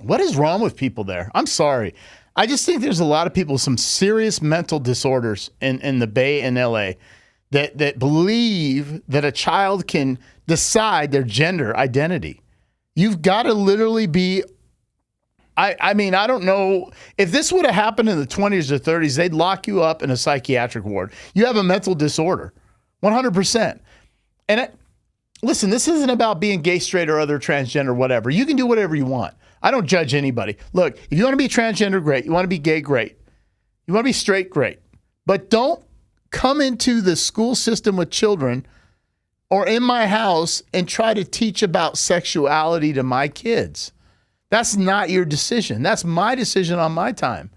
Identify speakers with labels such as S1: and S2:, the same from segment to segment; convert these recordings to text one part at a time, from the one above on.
S1: What is wrong with people there? I'm sorry. I just think there's a lot of people with some serious mental disorders in the Bay and LA that believe that a child can decide their gender identity. You've got to literally be, I mean, I don't know. If this would have happened in the 20s or 30s, they'd lock you up in a psychiatric ward. You have a mental disorder, 100%. And listen, this isn't about being gay, straight, or other transgender, whatever. You can do whatever you want. I don't judge anybody. Look, if you want to be transgender, great. You want to be gay, great. You want to be straight, great. But don't come into the school system with children or in my house and try to teach about sexuality to my kids. That's not your decision. That's my decision on my time.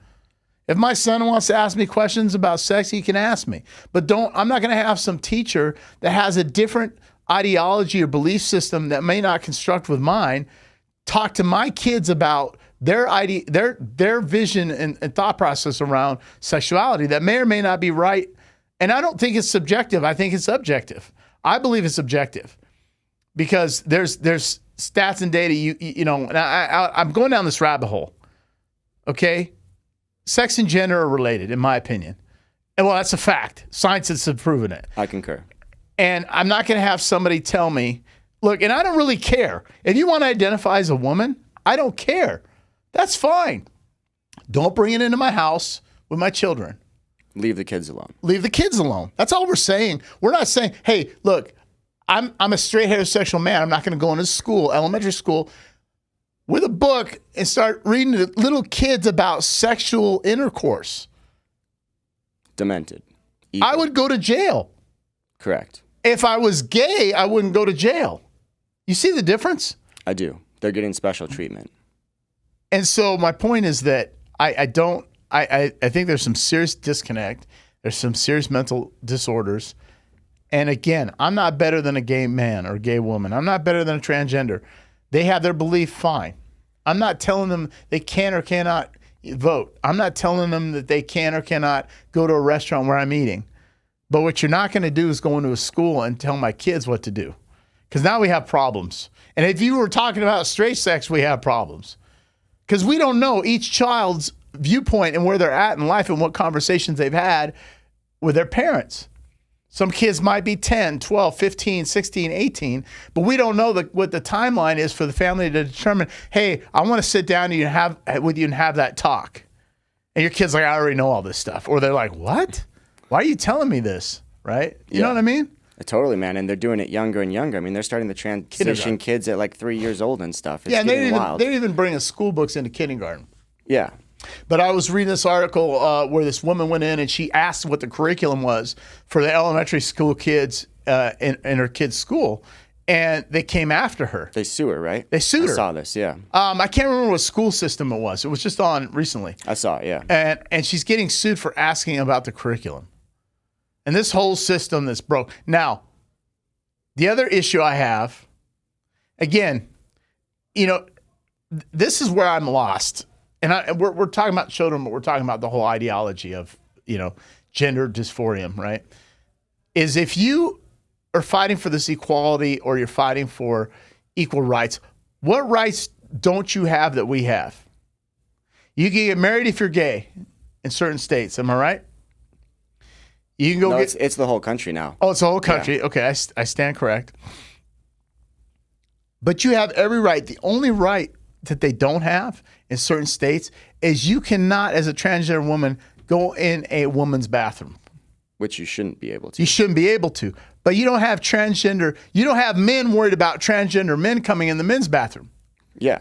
S1: If my son wants to ask me questions about sex, he can ask me. But I'm not going to have some teacher that has a different ideology or belief system that may not construct with mine talk to my kids about their vision and thought process around sexuality that may or may not be right. And I don't think it's subjective. I think it's objective. I believe it's objective because there's stats and data. You know, and I'm going down this rabbit hole. Okay, sex and gender are related, in my opinion. And well, that's a fact. Science has proven it.
S2: I concur.
S1: And I'm not going to have somebody tell me, look, and I don't really care. If you want to identify as a woman, I don't care. That's fine. Don't bring it into my house with my children.
S2: Leave the kids alone.
S1: Leave the kids alone. That's all we're saying. We're not saying, hey, look, I'm a straight heterosexual man. I'm not going to go into school, elementary school, with a book and start reading to little kids about sexual intercourse.
S2: Demented. Evil.
S1: I would go to jail.
S2: Correct.
S1: If I was gay, I wouldn't go to jail. You see the difference?
S2: I do. They're getting special treatment.
S1: And so my point is that I think there's some serious disconnect. There's some serious mental disorders. And again, I'm not better than a gay man or a gay woman. I'm not better than a transgender. They have their belief, fine. I'm not telling them they can or cannot vote. I'm not telling them that they can or cannot go to a restaurant where I'm eating. But what you're not going to do is go into a school and tell my kids what to do. Because now we have problems. And if you were talking about straight sex, we have problems. Because we don't know each child's viewpoint and where they're at in life and what conversations they've had with their parents. Some kids might be 10, 12, 15, 16, 18, but we don't know what the timeline is for the family to determine, hey, I want to sit down with you and have that talk. And your kid's like, I already know all this stuff. Or they're like, what? Why are you telling me this? Right? You know what I mean?
S2: Totally, man. And they're doing it younger and younger. I mean, they're starting to transition kids at like 3 years old and stuff. It's getting wild.
S1: They're even bringing school books into kindergarten.
S2: Yeah.
S1: But I was reading this article where this woman went in and she asked what the curriculum was for the elementary school kids in her kid's school. And they came after her.
S2: They sue her, right?
S1: They sued her.
S2: I saw this, yeah.
S1: I can't remember what school system it was. It was just on recently.
S2: I saw it, yeah.
S1: And she's getting sued for asking about the curriculum. And this whole system that's broke. Now, the other issue I have, again, you know, this is where I'm lost. And we're talking about children, but we're talking about the whole ideology of, you know, gender dysphoria, right? Is if you are fighting for this equality or you're fighting for equal rights, what rights don't you have that we have? You can get married if you're gay in certain states. Am I right? You can go
S2: it's the whole country now.
S1: Oh, it's the whole country. Yeah. Okay, I stand correct. But you have every right. The only right that they don't have in certain states is you cannot, as a transgender woman, go in a woman's bathroom.
S2: Which you shouldn't be able to.
S1: You shouldn't be able to. But you don't have you don't have men worried about transgender men coming in the men's bathroom.
S2: Yeah.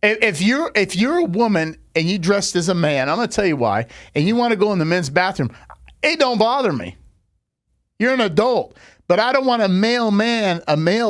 S1: If you're a woman and you dressed as a man, I'm going to tell you why, and you want to go in the men's bathroom, it don't bother me. You're an adult. But I don't want a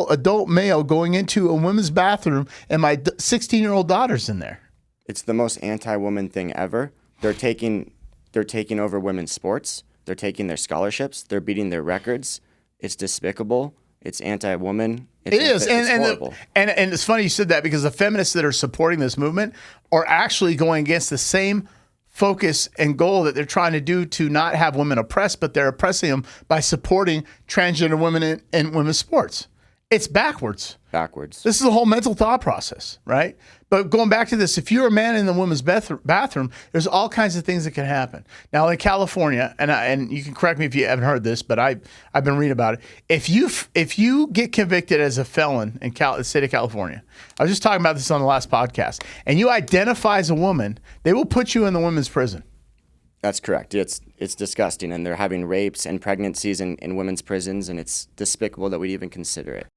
S1: adult male going into a women's bathroom and my 16-year-old daughter's in there.
S2: It's the most anti-woman thing ever. They're taking over women's sports. They're taking their scholarships. They're beating their records. It's despicable. It's anti-woman.
S1: It is.
S2: It's horrible.
S1: And it's funny you said that because the feminists that are supporting this movement are actually going against the same focus and goal that they're trying to do to not have women oppressed, but they're oppressing them by supporting transgender women in women's sports. It's backwards.
S2: Backwards.
S1: This is a whole mental thought process, right? But going back to this, if you're a man in the women's bathroom, there's all kinds of things that can happen. Now in California, and you can correct me if you haven't heard this, but I've been reading about it. If you get convicted as a felon in the state of California, I was just talking about this on the last podcast, and you identify as a woman, they will put you in the women's prison.
S2: That's correct. It's disgusting, and they're having rapes and pregnancies in women's prisons, and it's despicable that we'd even consider it.